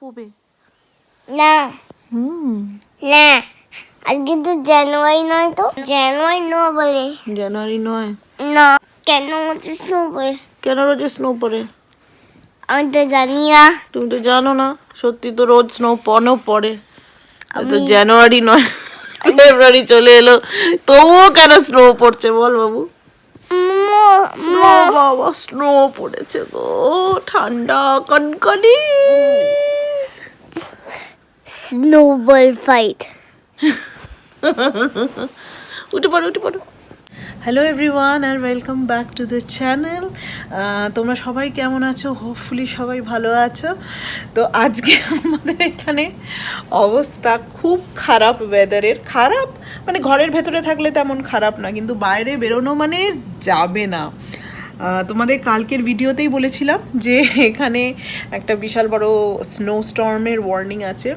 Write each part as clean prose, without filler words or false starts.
কবে? না না, আজকে তো জানুয়ারি নয়, তো জানুয়ারি নয় বলে। জানুয়ারি নয় না, কেন হচ্ছে স্নো বলে? কেন রোজ স্নো পড়ে? আমি তো জানি না। তুমি তো জানো না, সত্যি তো রোজ স্নো পড়ে। তো আমি- জানুয়ারি নয়, ফেব্রুয়ারি চলে এলো, তবুও কেন স্নো পড়ছে বল বাবু? স্নো বাবা, স্নো পড়েছে গো, ঠান্ডা কনকনি। Snowball fight. উঠে পড়ো, উঠে পড়ো। হ্যালো এভরিওয়ান আর welcome back to the channel. তোমরা সবাই কেমন আছো? হোপফুলি সবাই ভালো আছো। তো আজকে আমাদের এখানে অবস্থা খুব খারাপ, ওয়েদারের খারাপ মানে ঘরের ভেতরে থাকলে তেমন খারাপ না, কিন্তু বাইরে বেরোনো মানে যাবে না। তোমাদের কালকের ভিডিওতেই বলেছিলাম যে এখানে একটা বিশাল বড় স্নো স্টর্মের ওয়ার্নিং আছে।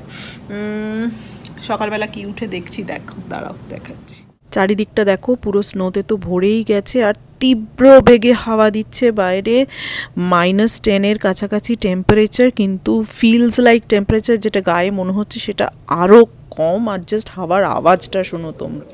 সকালবেলা কি উঠে দেখছি, দেখো দাঁড়াও দেখাচ্ছি। চারিদিকটা দেখো পুরো স্নোতে তো ভরেই গেছে, আর তীব্র বেগে হাওয়া দিচ্ছে বাইরে। -10-এর কাছাকাছি টেম্পারেচার, কিন্তু ফিলস লাইক টেম্পারেচার যেটা গায়ে মনে হচ্ছে সেটা আরও কম। আর জাস্ট হাওয়ার আওয়াজটা শোনো তোমরা।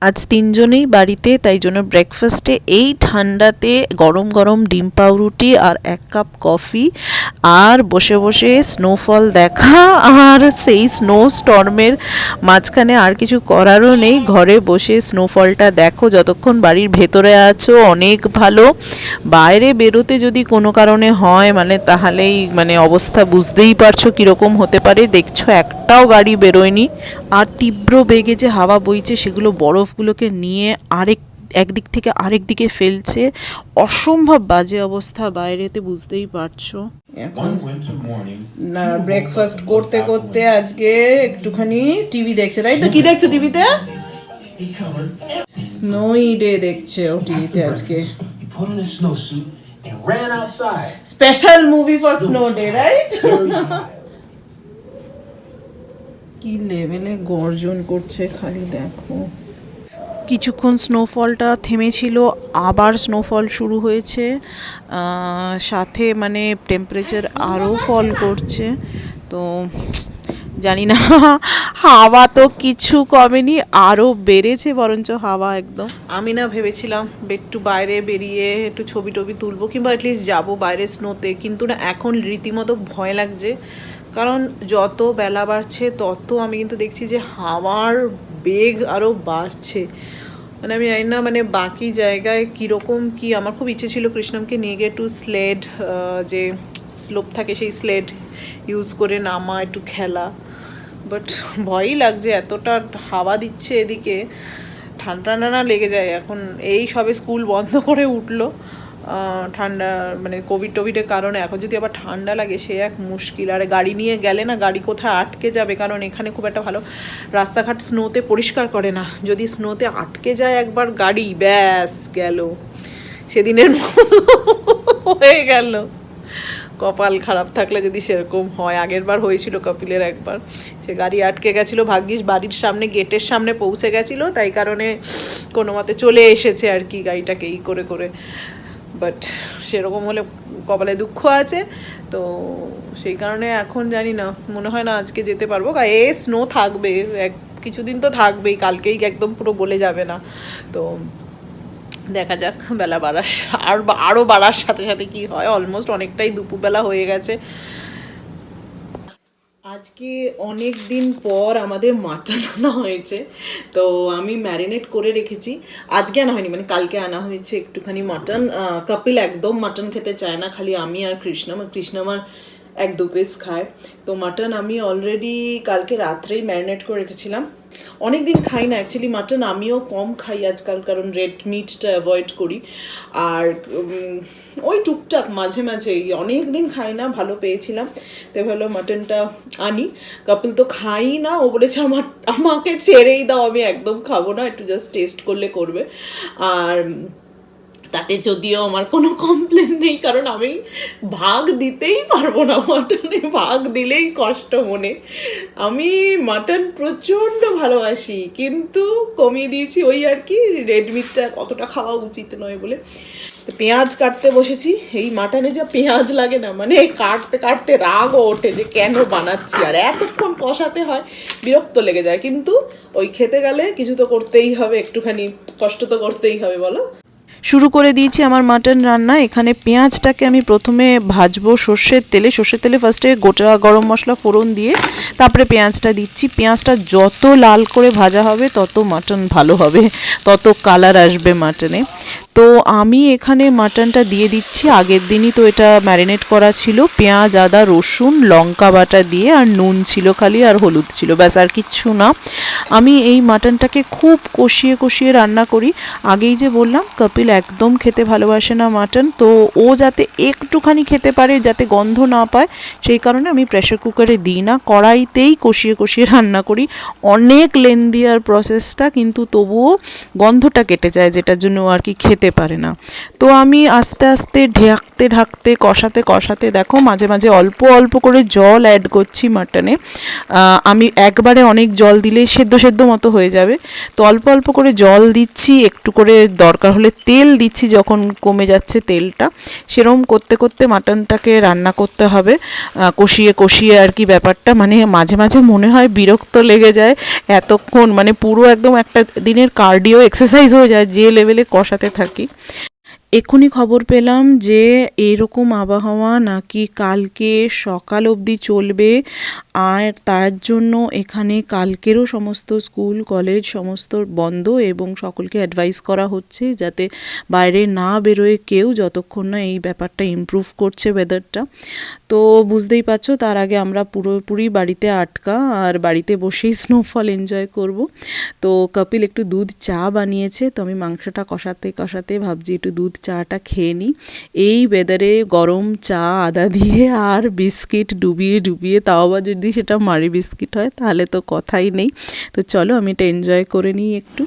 আজ তিনজনেই বাড়িতে, তাই জন্য ব্রেকফাস্টে এই ঠান্ডাতে গরম গরম ডিম পাউরুটি আর 1 কাপ কফি, আর বসে বসে স্নোফল দেখা। আর সেই স্নো স্টর্মের মাঝখানে আর কিছু করারও নেই, ঘরে বসে স্নোফলটা দেখো যতক্ষণ বাড়ির ভেতরে আছো অনেক ভালো। বাইরে বেরোতে যদি কোনো কারণে হয় মানে তাহলেই মানে অবস্থা বুঝতেই পারছো কীরকম হতে পারে। দেখছো একটাও গাড়ি বেরোয়নি, আর তীব্র বেগে যে হাওয়া বইছে সেগুলো বরফগুলোকে নিয়ে একদিক থেকে আরেক দিকে ফেলছে। অসম্ভব বাজে অবস্থা বাইরেতে, বুঝতেই পারছো। এখন না ব্রেকফাস্ট করতে করতে আজকে একটুখানি টিভি দেখছে, তাই তো? কি দেখছো টিভিতে? স্নোই ডে দেখছে ও টিভিতে আজকে। Special movie for snow day, right? কি লেভেলে গর্জন করছে খালি দেখো। কিছুক্ষণ স্নোফলটা থেমেছিল, আবার স্নোফল শুরু হয়েছে, সাথে মানে টেম্পারেচার আরও ফল করছে। তো জানি না, হাওয়া তো কিছু কমেনি, আরও বেড়েছে বরঞ্চ হাওয়া একদম। আমি না ভেবেছিলাম একটু বাইরে বেরিয়ে একটু ছবি টবি তুলবো, কিংবা অ্যাটলিস্ট যাবো বাইরে স্নোতে, কিন্তু না এখন রীতিমতো ভয় লাগছে। কারণ যত বেলা বাড়ছে তত আমি কিন্তু দেখছি যে হাওয়ার বেগ আরও বাড়ছে। মানে আমি জানি না মানে বাকি জায়গায় কীরকম কী। আমার খুব ইচ্ছে ছিল কৃষ্ণমকে নিয়ে গিয়ে একটু স্লেড, যে স্লোপ থাকে সেই স্লেড ইউজ করে নামা, একটু খেলা, বাট ভয়ই লাগছে, এতটা হাওয়া দিচ্ছে এদিকে, ঠান্ডা ঠান্ডা লেগে যায়। এখন এই সবে স্কুল বন্ধ করে উঠলো, ঠান্ডা মানে কোভিডের কারণে। এখন যদি আবার ঠান্ডা লাগে সে এক মুশকিল। আর গাড়ি নিয়ে গেলে না গাড়ি কোথায় আটকে যাবে, কারণ এখানে খুব একটা ভালো রাস্তাঘাট স্নোতে পরিষ্কার করে না। যদি স্নোতে আটকে যায় একবার গাড়ি, ব্যাস গেল, সেদিনের হয়ে গেল। কপাল খারাপ থাকলে যদি সেরকম হয়। আগের বার হয়েছিল কপিলের একবার, সে গাড়ি আটকে গেছিলো, ভাগ্যিস বাড়ির সামনে গেটের সামনে পৌঁছে গেছিলো, তাই কারণে কোনো মতে চলে এসেছে আর কি গাড়িটাকে ই করে করে। বাট সেরকম হলে কপালে দুঃখ আছে, তো সেই কারণে এখন জানি না, মনে হয় না আজকে যেতে পারবো। স্নো থাকবে, কিছুদিন তো থাকবেই, কালকেই একদম পুরো গলে যাবে না। তো দেখা যাক বেলা বাড়ার আরও বাড়ার সাথে সাথে কি হয়। অলমোস্ট অনেকটাই দুপুরবেলা হয়ে গেছে। আজকে অনেক দিন পর আমাদের মাটন আনা হয়েছে, তো আমি ম্যারিনেট করে রেখেছি। আজকে আনা হয়নি, মানে কালকে আনা হয়েছে একটুখানি মাটন। কপিল একদম মাটন খেতে চায় না, খালি আমি আর কৃষ্ণম আর এক দু পিস খায়। তো মাটন আমি অলরেডি কালকে রাত্রেই ম্যারিনেট করে রেখেছিলাম। অনেক দিন খাই না অ্যাকচুয়ালি মাটন, আমিও কম খাই আজকাল, কারণ রেড মিটটা অ্যাভয়েড করি। আর ওই টুকটাক মাঝে মাঝেই, অনেক দিন খাই না, ভালো পেয়েছিলাম তাই ভালো মাটনটা আনি। কপিল তো খাই না, ও বলেছে আমাকে ছেড়েই দাও, আমি একদম খাবো না, একটু জাস্ট টেস্ট করলে করবে। আর তাতে যদিও আমার কোনো কমপ্লেন নেই, কারণ আমি ভাগ দিতেই পারবো না মাটনে, ভাগ দিলেই কষ্ট মনে। আমি মাটন প্রচণ্ড ভালোবাসি, কিন্তু কমিয়ে দিয়েছি ওই আর কি, রেড মিটটা অতটা খাওয়া উচিত নয় বলে। তো পেঁয়াজ কাটতে বসেছি। এই মাটনে যা পেঁয়াজ লাগে না, মানে কাটতে কাটতে রাগও ওঠে যে কেন বানাচ্ছি, আর এতক্ষণ কষাতে হয়, বিরক্ত লেগে যায়। কিন্তু ওই খেতে গেলে কিছু তো করতেই হবে, একটুখানি কষ্ট তো করতেই হবে, বলো। শুরু করে দিয়েছি আমার মাটন রান্না। এখানে পেঁয়াজটাকে আমি প্রথমে ভাজবো সর্ষের তেলে ফার্স্টে গোটা গরম মশলা ফোড়ন দিয়ে তারপরে পেঁয়াজটা দিচ্ছি। পেঁয়াজটা যত লাল করে ভাজা হবে তত মাটন ভালো হবে, তত কালার আসবে মাটনে। তো আমি এখানে মাটনটা দিয়ে দিচ্ছি, আগের দিনই তো এটা ম্যারিনেট করা ছিল, পেঁয়াজ আদা রসুন লঙ্কা বাটা দিয়ে, আর নুন ছিল খালি, আর হলুদ ছিল, ব্যাস আর কিচ্ছু না। আমি এই মাটনটাকে খুব কষিয়ে কষিয়ে রান্না করি। আগেই যে বললাম কপিল একদম খেতে ভালোবাসে না মাটন, তো ও যাতে একটুখানি খেতে পারে, যাতে গন্ধ না পায়, সেই কারণে আমি প্রেশার কুকারে দিই না, কড়াইতেই কষিয়ে কষিয়ে রান্না করি। অনেক লেন্দি আর প্রসেসটা, কিন্তু তবুও গন্ধটা কেটে যায়, যেটার জন্য ও আর কি খেতে পারে না। তো আমি আস্তে আস্তে ঢাকতে ঢাকতে কষাতে কষাতে দেখো মাঝে মাঝে অল্প অল্প করে জল অ্যাড করছি মাটনে। আমি একবারে অনেক জল দিলে সেদ্ধ সেদ্ধ মতো হয়ে যাবে, তো অল্প অল্প করে জল দিচ্ছি, একটু করে দরকার হলে তেল দিচ্ছি যখন কমে যাচ্ছে তেলটা। সেরকম করতে করতে মাটনটাকে রান্না করতে হবে, কষিয়ে কষিয়ে আর কি ব্যাপারটা, মানে মাঝে মাঝে মনে হয় বিরক্ত লেগে যায় এতক্ষণ, মানে পুরো একদম একটা দিনের কার্ডিও এক্সারসাইজ হয়ে যায় যে লেভেলে কষাতে থাকি। এক্ষুনি খবর পেলাম যে এরকম আবহাওয়া নাকি কালকে সকাল অবধি চলবে, আর তার জন্য এখানে কালকেরও সমস্ত স্কুল কলেজ সমস্ত বন্ধ, এবং সকলকে অ্যাডভাইস করা হচ্ছে যাতে বাইরে না বেরোয় কেউ, যতক্ষণ না এই ব্যাপারটা ইমপ্রুভ করছে ওয়েদারটা। তো বুঝতেই পারছো, তার আগে আমরা পুরোপুরি বাড়িতে আটকা, আর বাড়িতে বসেই স্নোফল এনজয় করব। তো কপিল একটু দুধ চা বানিয়েছে, তো আমি মাংসটা কষাতে কষাতে ভাবছি একটু দুধ চাটা খেয়ে নিই। এই ওয়েদারে গরম চা আদা দিয়ে আর বিস্কিট ডুবিয়ে ডুবিয়ে, তাও আবার যদি সেটা মারি বিস্কিট হয় তাহলে তো কথাই নেই। তো চলো আমি এটা এনজয় করে নিই একটু।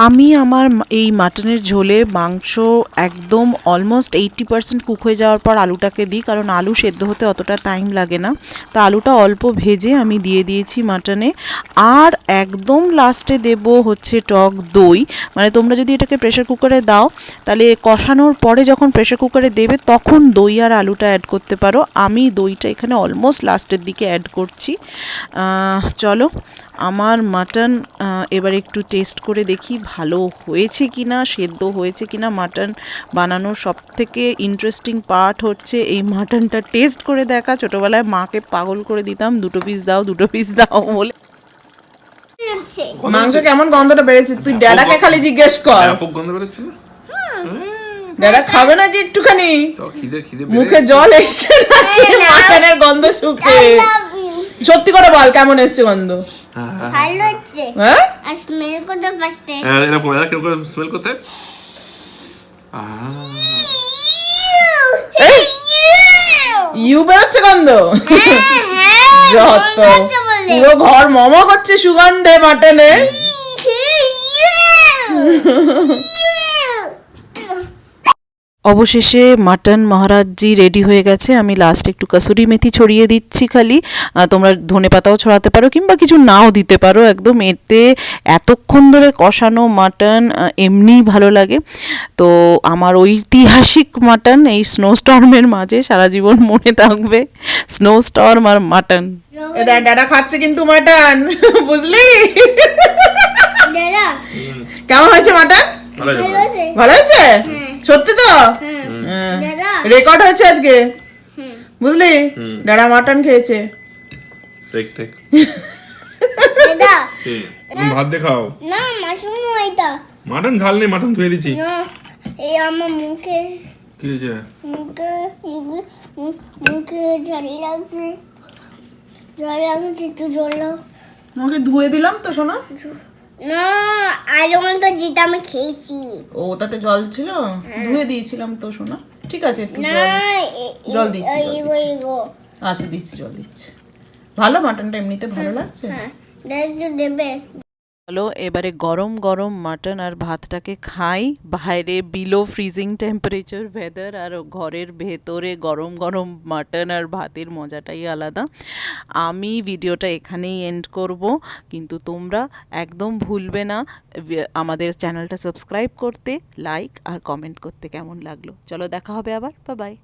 আমি আমার এই মাটনের ঝোলে মাংস একদম অলমোস্ট 80% কুক হয়ে যাওয়ার পর আলুটাকে দিই, কারণ আলু সেদ্ধ হতে অতটা টাইম লাগে না। তো আলুটা অল্প ভেজে আমি দিয়ে দিয়েছি মাটনে। আর একদম লাস্টে দেব হচ্ছে টক দই, মানে তোমরা যদি এটাকে প্রেশার কুকারে দাও তাহলে কষানোর পরে যখন প্রেশার কুকারে দেবে তখন দই আর আলুটা অ্যাড করতে পারো। আমি দইটা এখানে অলমোস্ট লাস্টের দিকে অ্যাড করছি। চলো আমার মাটন এবার একটু টেস্ট করে দেখি ভালো হয়েছে কি না, সেদ্ধ হয়েছে কি না। মাটন বানানোর সবথেকে ইন্টারেস্টিং পার্ট হচ্ছে এই মাটনটা টেস্ট করে দেখা। ছোটোবেলায় মাকে পাগল করে দিতাম, দুটো পিস দাও বলে। মাংস কেমন গন্ধটা বেড়েছে, তুই ড্যাডাকে খালি জিজ্ঞেস কর। গন্ধ বেরোচ্ছে না? ড্যাডা খাবে নাকি একটুখানি? মুখে জল এসছে নাকি মাটনের গন্ধ শুকে? সত্যি করে বল কেমন এসছে গন্ধ? ভালো হচ্ছে। হ্যাঁ, আর স্মেল করতে ফার্স্টে এরকম স্মেল করতে ইউ বেরোচ্ছে গন্ধ, যত পুরো ঘর মম করছে সুগন্ধে মাটনে। অবশেষে মাটন মহারাজজি রেডি হয়ে গেছে। আমি লাস্ট একটু কাসুরি মেথি ছড়িয়ে দিচ্ছি খালি। তোমরা ধনেপাতাও ছড়াতে পারো কিংবা কিছু নাও দিতে পারো। একদম এতে এতক্ষণ ধরে কষানো মাটন এমনিই ভালো লাগে। তো আমার ঐতিহাসিক মাটন এই স্নোস্টর্মের মাঝে সারা জীবন মনে থাকবে, স্নোস্টর্ম আর মাটন। দাদা খাচ্ছে কিন্তু মাটন, বুঝলি? দাদা কেমন হয়েছে মাটন? ভালো আছে, ভালো আছে ভালো হয়েছে? সত্যি তো? দাদা রেকর্ড হয়েছে আজকে, বুঝলি? দাদা মাটন খেয়েছে। ঠিক ঠিক। দাদা কি? তুমি ভাত দেখাও। না মাশরুম এটা মাটন ঝাল নেই, মাটন ধুয়ে দিচ্ছি। না এই আমার মুখে কি হয়েছে? মুখে মুখে মুখে জল লাগছে একটু জল দাও। তোমাকে ধুয়ে দিলাম তো সোনা। না আলমন্ড তো যেটা আমি খেয়েছি ও তাতে জল ছিল, ধুয়ে দিয়েছিলাম তো সোনা। ঠিক আছে, একটু না জল দিচ্ছি, জল এগো দিচ্ছি। এগো আচ্ছা দিচ্ছি, জল দিচ্ছি। ভালো মাটনটা এমনিতে ভালো লাগছে। হ্যাঁ দাদা দেবে চলো এবারে গরম গরম মাটন আর ভাতটাকে খাই। বাইরে বিলো ফ্রিজিং টেম্পারেচার ওয়েদার, আর ঘরের ভেতরে গরম গরম মাটন আর ভাতের মজাটাই আলাদা। আমি ভিডিওটা এখানেই এন্ড করব, কিন্তু তোমরা একদম ভুলবে না আমাদের চ্যানেলটা সাবস্ক্রাইব করতে, লাইক আর কমেন্ট করতে। কেমন লাগলো? চলো দেখা হবে আবার, বাই বাই।